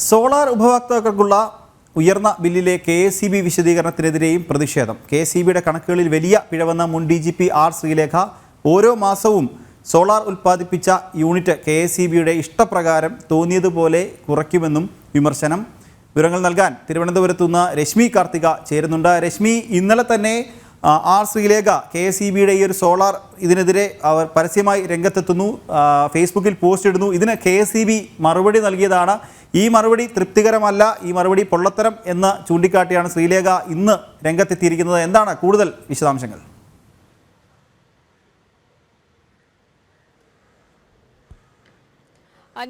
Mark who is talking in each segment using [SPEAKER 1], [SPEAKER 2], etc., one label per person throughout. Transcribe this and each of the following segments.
[SPEAKER 1] Solar ഉപഭോക്താക്കൾക്കുള്ള ഉയർന്ന ബില്ലിലെ KSEB വിശദീകരണത്തിനെതിരെയും പ്രതിഷേധം. KSEBയുടെ കണക്കുകളിൽ വലിയ പിഴവെന്ന മുൻ DGP R ശ്രീലേഖ ഓരോ മാസവും സോളാർ ഉൽപ്പാദിപ്പിച്ച യൂണിറ്റ് KSEBയുടെ ഇഷ്ടപ്രകാരം തോന്നിയതുപോലെ കുറയ്ക്കുമെന്നും വിമർശനം. വിവരങ്ങൾ നൽകാൻ തിരുവനന്തപുരത്തു നിന്ന് രശ്മി കാർത്തിക ചേരുന്നുണ്ട്. രശ്മി, ഇന്നലെ തന്നെ R ശ്രീലേഖ KSEBയുടെ ഈ ഒരു സോളാർ ഇതിനെതിരെ അവർ പരസ്യമായി രംഗത്തെത്തുന്നു, ഫേസ്ബുക്കിൽ പോസ്റ്റ് ഇടുന്നു. ഇതിന് KSEB മറുപടി നൽകിയതാണ്. ഈ മറുപടി തൃപ്തികരമല്ല, ഈ മറുപടി പൊള്ളത്തരം എന്ന് ചൂണ്ടിക്കാട്ടിയാണ് ശ്രീലേഖ ഇന്ന് രംഗത്തെത്തിയിരിക്കുന്നത്. എന്താണ് കൂടുതൽ വിശദാംശങ്ങൾ?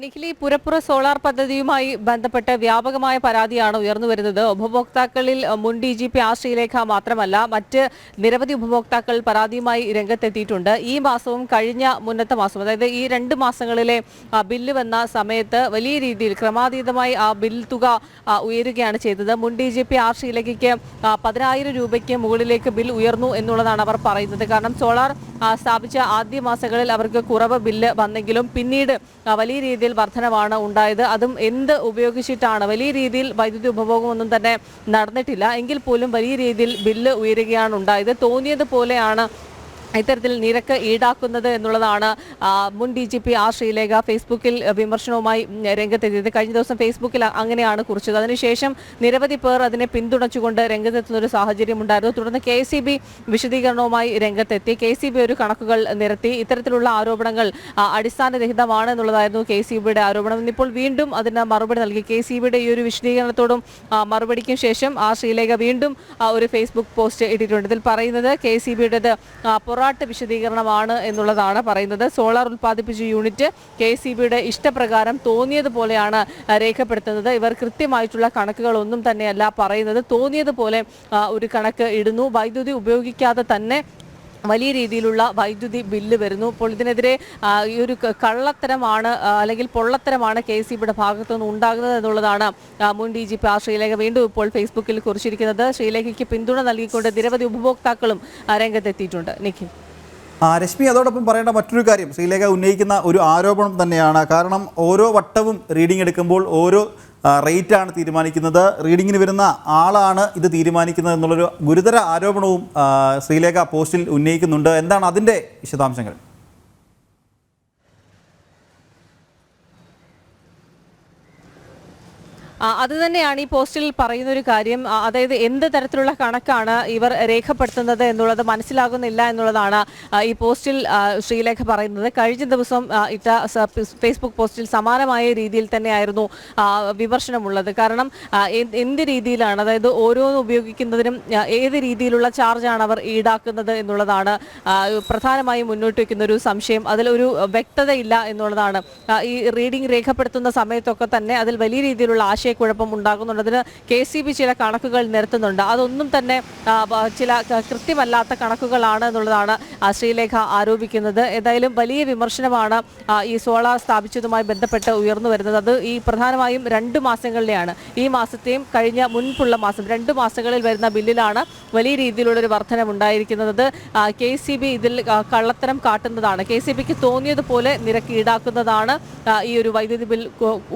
[SPEAKER 2] നിഖിലി, പുരപ്പുറ സോളാർ പദ്ധതിയുമായി ബന്ധപ്പെട്ട് വ്യാപകമായ പരാതിയാണ് ഉയർന്നു വരുന്നത്. ഉപഭോക്താക്കളിൽ മുൻ DGP R ശ്രീലേഖ മാത്രമല്ല, മറ്റ് നിരവധി ഉപഭോക്താക്കൾ പരാതിയുമായി രംഗത്തെത്തിയിട്ടുണ്ട്. ഈ മാസവും കഴിഞ്ഞ മുന്നത്തെ മാസം, അതായത് ഈ 2 മാസങ്ങളിലെ ബില്ല് വന്ന സമയത്ത് വലിയ രീതിയിൽ ക്രമാതീതമായി ആ ബിൽ തുക ഉയരുകയാണ് ചെയ്തത്. മുൻ DGP R ശ്രീലേഖയ്ക്ക് 10,000 രൂപയ്ക്ക് മുകളിലേക്ക് ബിൽ ഉയർന്നു എന്നുള്ളതാണ് അവർ പറയുന്നത്. കാരണം സോളാർ സ്ഥാപിച്ച ആദ്യ മാസങ്ങളിൽ അവർക്ക് കുറവ് ബില്ല് വന്നെങ്കിലും പിന്നീട് വലിയ രീതിയിൽ വർധനവാണ് ഉണ്ടായത്. അതും എന്ത് ഉപയോഗിച്ചിട്ടാണ്? വലിയ രീതിയിൽ വൈദ്യുതി ഉപഭോഗമൊന്നും തന്നെ നടന്നിട്ടില്ല എങ്കിൽ പോലും വലിയ രീതിയിൽ ബില്ല് ഉയരുകയാണ് ഉണ്ടായത്. തോന്നിയതുപോലെയാണ് ഇത്തരത്തിൽ നിരക്ക് ഈടാക്കുന്നത് എന്നുള്ളതാണ് മുൻ DGP R ശ്രീലേഖ ഫേസ്ബുക്കിൽ വിമർശനവുമായി രംഗത്തെത്തിയത്. കഴിഞ്ഞ ദിവസം ഫേസ്ബുക്കിൽ അങ്ങനെയാണ് കുറിച്ചത്. അതിനുശേഷം നിരവധി പേർ അതിനെ പിന്തുണച്ചുകൊണ്ട് രംഗത്തെത്തുന്ന ഒരു സാഹചര്യം ഉണ്ടായിരുന്നു. തുടർന്ന് KSEB വിശദീകരണവുമായി രംഗത്തെത്തി. KSEB ഒരു കണക്കുകൾ നിരത്തി. ഇത്തരത്തിലുള്ള ആരോപണങ്ങൾ അടിസ്ഥാനരഹിതമാണ് എന്നുള്ളതായിരുന്നു KSEBയുടെ ആരോപണം. ഇന്നിപ്പോൾ വീണ്ടും അതിന് മറുപടി നൽകി. KSEBയുടെ ഈ ഒരു വിശദീകരണത്തോടും മറുപടിക്കും ശേഷം R ശ്രീലേഖ വീണ്ടും ഒരു ഫേസ്ബുക്ക് പോസ്റ്റ് ഇട്ടിട്ടുണ്ട്. ഇതിൽ പറയുന്നത് KSEBയുടേത് വിശദീകരണമാണ് എന്നുള്ളതാണ് പറയുന്നത്. സോളാർ ഉൽപ്പാദിപ്പിച്ച യൂണിറ്റ് KSEBയുടെ ഇഷ്ടപ്രകാരം തോന്നിയതുപോലെയാണ് രേഖപ്പെടുത്തുന്നത്. ഇവർ കൃത്യമായിട്ടുള്ള കണക്കുകളൊന്നും തന്നെയല്ല പറയുന്നത്. തോന്നിയതുപോലെ ഒരു കണക്ക് ഇടുന്നു. വൈദ്യുതി ഉപയോഗിക്കാതെ തന്നെ വലിയ രീതിയിലുള്ള വൈദ്യുതി ബില്ല് വരുന്നു. അപ്പോൾ ഇതിനെതിരെ ഈ ഒരു കള്ളത്തരമാണ് അല്ലെങ്കിൽ പൊള്ളത്തരമാണ് KSEBയുടെ ഭാഗത്തുനിന്ന് ഉണ്ടാകുന്നത് എന്നുള്ളതാണ് മുൻ DGP R ശ്രീലേഖ വീണ്ടും ഇപ്പോൾ ഫേസ്ബുക്കിൽ കുറിച്ചിരിക്കുന്നത്. ശ്രീലേഖയ്ക്ക് പിന്തുണ നൽകിക്കൊണ്ട് നിരവധി ഉപഭോക്താക്കളും രംഗത്തെത്തിയിട്ടുണ്ട്. നിഖിൽ,
[SPEAKER 1] രശ്മി, അതോടൊപ്പം പറയേണ്ട മറ്റൊരു കാര്യം, ശ്രീലേഖ ഉന്നയിക്കുന്ന ഒരു ആരോപണം തന്നെയാണ്. കാരണം ഓരോ വട്ടവും റീഡിംഗ് എടുക്കുമ്പോൾ ഓരോ റേറ്റാണ് തീരുമാനിക്കുന്നത്, റീഡിങ്ങിന് വരുന്ന ആളാണ് ഇത് തീരുമാനിക്കുന്നത് എന്നുള്ളൊരു ഗുരുതര ആരോപണവും ശ്രീലേഖ പോസ്റ്റിൽ ഉന്നയിക്കുന്നുണ്ട്. എന്താണ് അതിൻ്റെ വിശദാംശങ്ങൾ?
[SPEAKER 2] അതുതന്നെയാണ് ഈ പോസ്റ്റിൽ പറയുന്ന ഒരു കാര്യം. അതായത് എന്ത് തരത്തിലുള്ള കണക്കാണ് ഇവർ രേഖപ്പെടുത്തുന്നത് എന്നുള്ളത് മനസ്സിലാകുന്നില്ല എന്നുള്ളതാണ് ഈ പോസ്റ്റിൽ ശ്രീലേഖ പറയുന്നത്. കഴിഞ്ഞ ദിവസം ഇട്ട ഫേസ്ബുക്ക് പോസ്റ്റിൽ സമാനമായ രീതിയിൽ തന്നെയായിരുന്നു വിമർശനമുള്ളത്. കാരണം എന്ത് രീതിയിലാണ്, അതായത് ഓരോന്ന് ഉപയോഗിക്കുന്നതിനും ഏത് രീതിയിലുള്ള ചാർജാണ് അവർ ഈടാക്കുന്നത് എന്നുള്ളതാണ് പ്രധാനമായും മുന്നോട്ട് വയ്ക്കുന്ന ഒരു സംശയം. അതിലൊരു വ്യക്തതയില്ല എന്നുള്ളതാണ്. ഈ റീഡിംഗ് രേഖപ്പെടുത്തുന്ന സമയത്തൊക്കെ തന്നെ അതിൽ വലിയ രീതിയിലുള്ള കുഴപ്പം ഉണ്ടാകുന്നുണ്ട്. അതിന് KSEB ചില കണക്കുകൾ നിരത്തുന്നുണ്ട്. അതൊന്നും തന്നെ ചില കൃത്യമല്ലാത്ത കണക്കുകളാണ് എന്നുള്ളതാണ് ശ്രീലേഖ ആരോപിക്കുന്നത്. ഏതായാലും വലിയ വിമർശനമാണ് ഈ സോളാർ സ്ഥാപിച്ചതുമായി ബന്ധപ്പെട്ട് ഉയർന്നു വരുന്നത്. അത് ഈ പ്രധാനമായും 2 മാസങ്ങളിലെയാണ്. ഈ മാസത്തെയും കഴിഞ്ഞ മുൻപുള്ള മാസം 2 മാസങ്ങളിൽ വരുന്ന ബില്ലിലാണ് വലിയ രീതിയിലുള്ളൊരു വർധനമുണ്ടായിരിക്കുന്നത്. KSEB ഇതിൽ കള്ളത്തരം കാട്ടുന്നതാണ്. KSEBക്ക് തോന്നിയതുപോലെ നിരക്ക് ഈടാക്കുന്നതാണ് ഈ ഒരു വൈദ്യുതി ബിൽ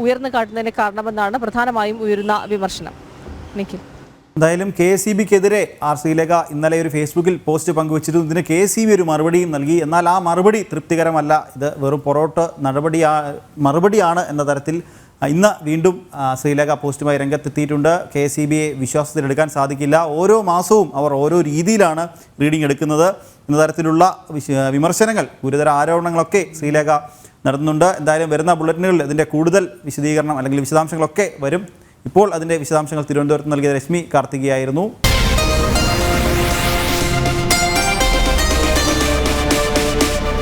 [SPEAKER 2] ഉയർന്നു കാട്ടുന്നതിന് കാരണമെന്നാണ് പ്രധാനമായും ഉയരുന്ന വിമർശനം. നിഖിൽ,
[SPEAKER 1] എന്തായാലും KSEBക്കെതിരെ R ശ്രീലേഖ ഇന്നലെ ഒരു ഫേസ്ബുക്കിൽ പോസ്റ്റ് പങ്കുവച്ചിരുന്നു. ഇതിന് KSEB ഒരു മറുപടിയും നൽകി. എന്നാൽ ആ മറുപടി തൃപ്തികരമല്ല, ഇത് വെറും പൊറോട്ട് മറുപടിയാണ് എന്ന തരത്തിൽ ഇന്ന് വീണ്ടും ശ്രീലേഖ പോസ്റ്റുമായി രംഗത്തെത്തിയിട്ടുണ്ട്. KSEBയെ വിശ്വാസത്തിലെടുക്കാൻ സാധിക്കില്ല. ഓരോ മാസവും അവർ ഓരോ രീതിയിലാണ് റീഡിംഗ് എടുക്കുന്നത് എന്ന തരത്തിലുള്ള വിമർശനങ്ങൾ, ഗുരുതര ആരോപണങ്ങളൊക്കെ ശ്രീലേഖ നടത്തുന്നുണ്ട്. എന്തായാലും വരുന്ന ബുള്ളറ്റിനുകളിൽ ഇതിൻ്റെ കൂടുതൽ വിശദീകരണം അല്ലെങ്കിൽ വിശദാംശങ്ങളൊക്കെ വരും. ഇപ്പോൾ അതിൻ്റെ വിശദാംശങ്ങൾ തിരുവനന്തപുരത്ത് നൽകിയ രശ്മി കാർത്തികയായിരുന്നു.